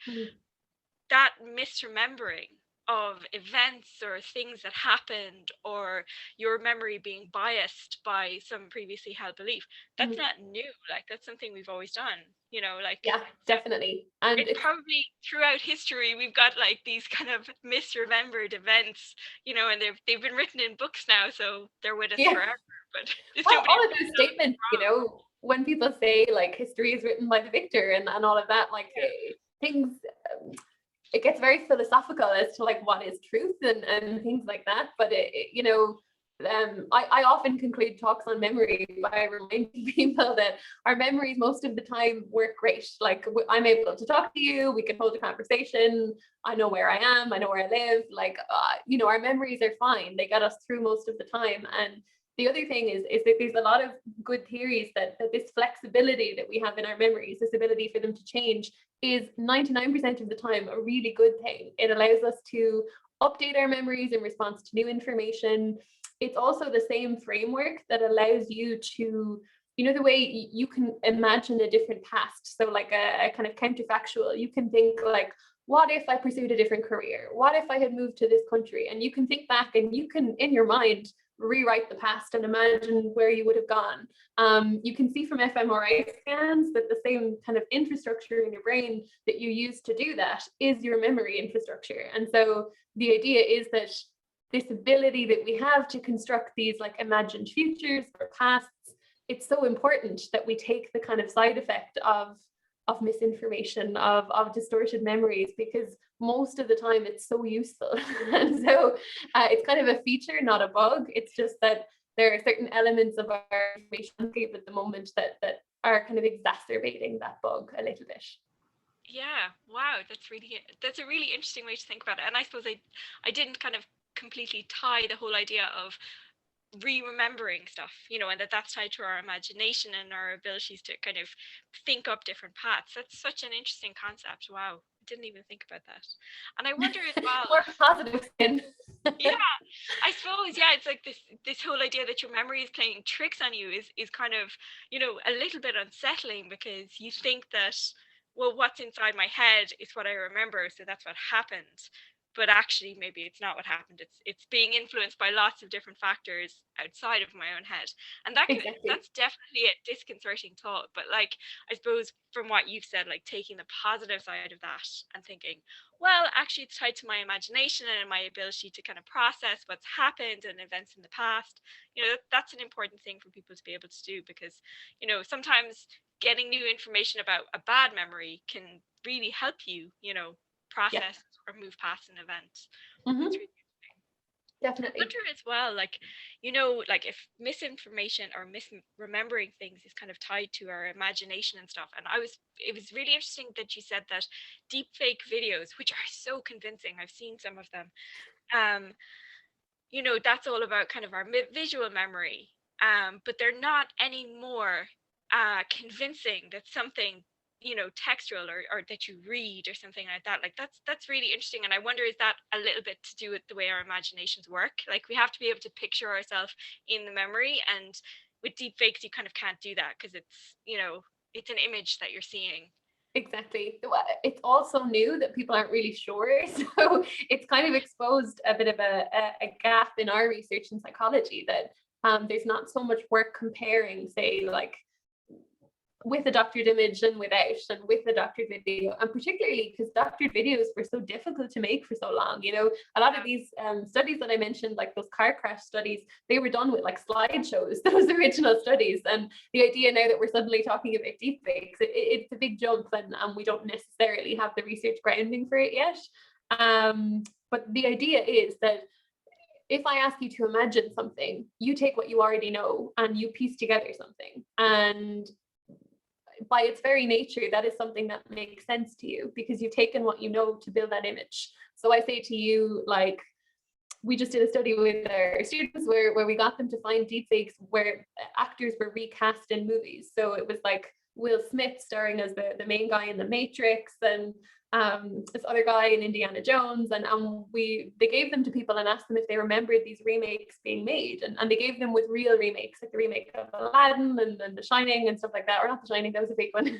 that misremembering of events or things that happened, or your memory being biased by some previously held belief, that's not new. Like that's something we've always done, you know, like Yeah, definitely. And it's probably throughout history we've got like these kind of misremembered events, you know, and they've been written in books now, so they're with us yeah, forever. But well, nobody all of really those knows statements, what's wrong. when people say like history is written by the victor and all of that, like Yeah. things, it gets very philosophical as to like what is truth and things like that. But I often conclude talks on memory by reminding people that our memories most of the time work great. Like I'm able to talk to you, we can hold a conversation. I know where I am, I know where I live. Like, our memories are fine. They get us through most of the time. And the other thing is that there's a lot of good theories that this flexibility that we have in our memories, this ability for them to change, is 99% of the time a really good thing. It allows us to update our memories in response to new information. It's also the same framework that allows you to, the way you can imagine a different past. So like a kind of counterfactual, you can think like, what if I pursued a different career? What if I had moved to this country? And you can think back and you can, in your mind, rewrite the past and imagine where you would have gone. You can see from fMRI scans that the same kind of infrastructure in your brain that you use to do that is your memory infrastructure. And so the idea is that this ability that we have to construct these like imagined futures or pasts, it's so important that we take the kind of side effect of misinformation, of distorted memories, because most of the time it's so useful. And so it's kind of a feature, not a bug. It's just that there are certain elements of our information landscape at the moment that are kind of exacerbating that bug a little bit. Yeah, wow, that's a really interesting way to think about it. And I suppose I didn't kind of completely tie the whole idea of re-remembering stuff, you know, and that's tied to our imagination and our abilities to kind of think up different paths. That's such an interesting concept. Wow, I didn't even think about that. And I wonder as well, more positive spin. yeah, I suppose, yeah, it's like this whole idea that your memory is playing tricks on you is kind of, you know, a little bit unsettling, because you think that, well, what's inside my head is what I remember, so that's what happened. But actually maybe it's not what happened. It's being influenced by lots of different factors outside of my own head. And Exactly. that's definitely a disconcerting thought. But like, I suppose from what you've said, like taking the positive side of that and thinking, well, actually it's tied to my imagination and my ability to kind of process what's happened and events in the past. You know, that's an important thing for people to be able to do, because, you know, sometimes getting new information about a bad memory can really help you, you know, Yeah. process or move past an event. That's really I Definitely. wonder as well, like, you know, like if misinformation or misremembering things is kind of tied to our imagination and stuff. And it was really interesting that you said that deep fake videos, which are so convincing, I've seen some of them, um, you know, that's all about kind of our visual memory. But they're not anymore convincing that something, you know, textual or that you read or something like that. Like that's really interesting. And I wonder, is that a little bit to do with the way our imaginations work? Like we have to be able to picture ourselves in the memory, and with deep fakes you kind of can't do that, because it's, you know, it's an image that you're seeing. Exactly. It's also new that people aren't really sure. So it's kind of exposed a bit of a gap in our research in psychology, that there's not so much work comparing, say, like with a doctored image and without, and with a doctored video, and particularly because doctored videos were so difficult to make for so long. A lot of these studies that I mentioned, like those car crash studies, they were done with like slideshows, those original studies. And the idea now that we're suddenly talking about deepfakes, it's a big jump, and we don't necessarily have the research grounding for it yet. But the idea is that if I ask you to imagine something, you take what you already know and you piece together something. And by its very nature, that is something that makes sense to you because you've taken what you know to build that image. So I say to you, like, we just did a study with our students where we got them to find deepfakes where actors were recast in movies. So it was like Will Smith starring as the main guy in The Matrix, and this other guy in Indiana Jones, and they gave them to people and asked them if they remembered these remakes being made, and they gave them with real remakes, like the remake of Aladdin and The Shining and stuff like that, or not The Shining, that was a fake one.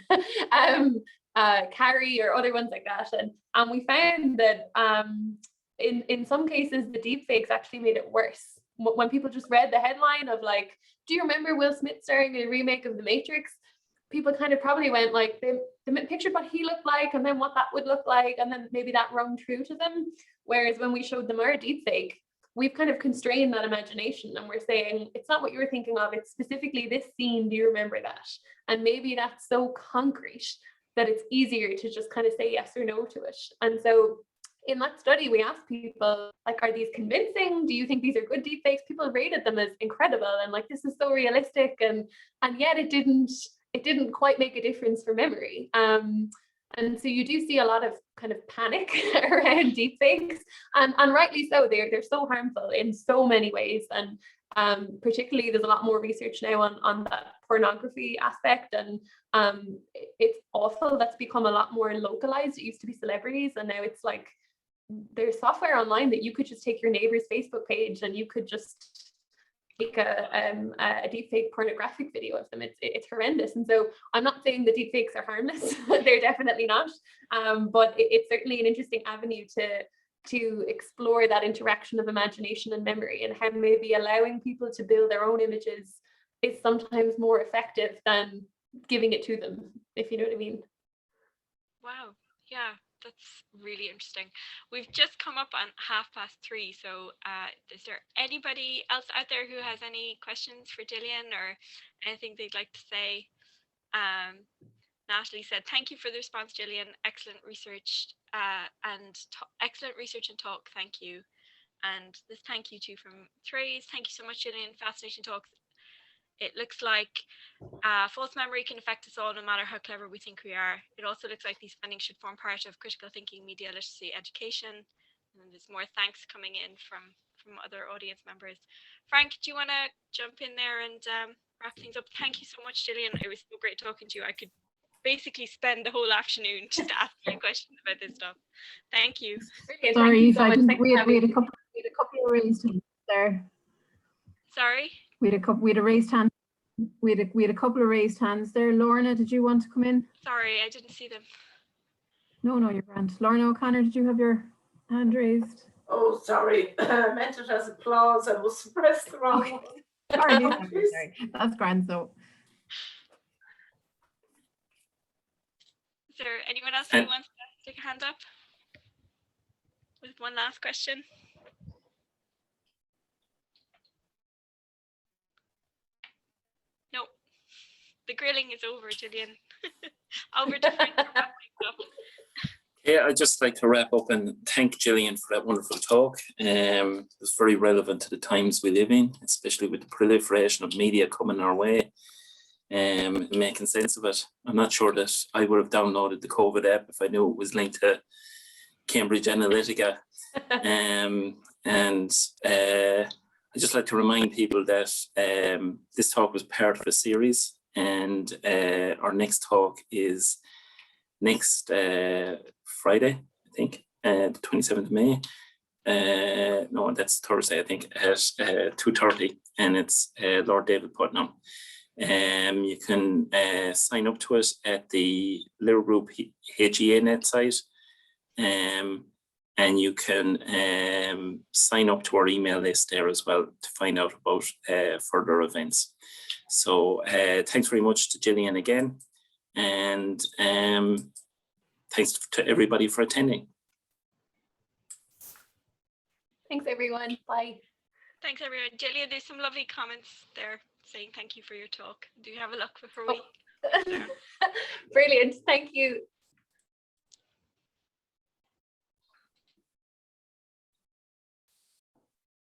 Carrie or other ones like that, and we found that in some cases the deepfakes actually made it worse. When people just read the headline of like, do you remember Will Smith starring in a remake of The Matrix? People kind of probably went like, they pictured what he looked like and then what that would look like, and then maybe that rung true to them. Whereas when we showed them our deepfake, we've kind of constrained that imagination and we're saying, it's not what you were thinking of, it's specifically this scene, do you remember that? And maybe that's so concrete that it's easier to just kind of say yes or no to it. And so in that study, we asked people, like, are these convincing? Do you think these are good deepfakes? People rated them as incredible and like, this is so realistic, and yet it didn't quite make a difference for memory. And so you do see a lot of kind of panic around deepfakes, and rightly so. They're so harmful in so many ways, and particularly there's a lot more research now on that pornography aspect, and it's awful. That's become a lot more localized. It used to be celebrities, and now it's like there's software online that you could just take your neighbor's Facebook page and you could just make a deepfake pornographic video of them. It's horrendous. And so I'm not saying the deepfakes are harmless. They're definitely not. But it's certainly an interesting avenue to explore that interaction of imagination and memory, and how maybe allowing people to build their own images is sometimes more effective than giving it to them, if you know what I mean. Wow. Yeah. That's really interesting. We've just come up on 3:30. So is there anybody else out there who has any questions for Gillian or anything they'd like to say? Natalie said, thank you for the response, Gillian. Excellent research excellent research and talk. Thank you. And this thank you too from Therese. Thank you so much, Gillian. Fascinating talks. It looks like false memory can affect us all, no matter how clever we think we are. It also looks like these findings should form part of critical thinking, media literacy, education. And there's more thanks coming in from other audience members. Frank, do you want to jump in there and wrap things up? Thank you so much, Gillian. It was so great talking to you. I could basically spend the whole afternoon just asking you questions about this stuff. Thank you. Sorry, if I didn't. We had a couple of raised hands there. Sorry. We had a raised hand. We had a couple of raised hands there. Lorna, did you want to come in? Sorry, I didn't see them. No, you're grand. Lorna O'Connor, did you have your hand raised? Oh, sorry. I meant it as applause. I was pressed the wrong one. Sorry. That's grand. So, is there anyone else who wants to stick a hand up with one last question? No, the grilling is over, Gillian. Over to Frank for wrapping up. Yeah, I'd just like to wrap up and thank Gillian for that wonderful talk. It was very relevant to the times we live in, especially with the proliferation of media coming our way, making sense of it. I'm not sure that I would have downloaded the COVID app if I knew it was linked to Cambridge Analytica. I'd just like to remind people that this talk was part of a series, and our next talk is next Friday, I think, the 27th of May. No, that's Thursday, I think, at 2:30, and it's Lord David Putnam. You can sign up to it at the LIR Group HEAnet site, and you can sign up to our email list there as well to find out about further events. So thanks very much to Gillian again, and thanks to everybody for attending. Thanks, everyone. Bye. Thanks, everyone. Gillian, there's some lovely comments there saying thank you for your talk. Do you have a look before we? Brilliant. Thank you.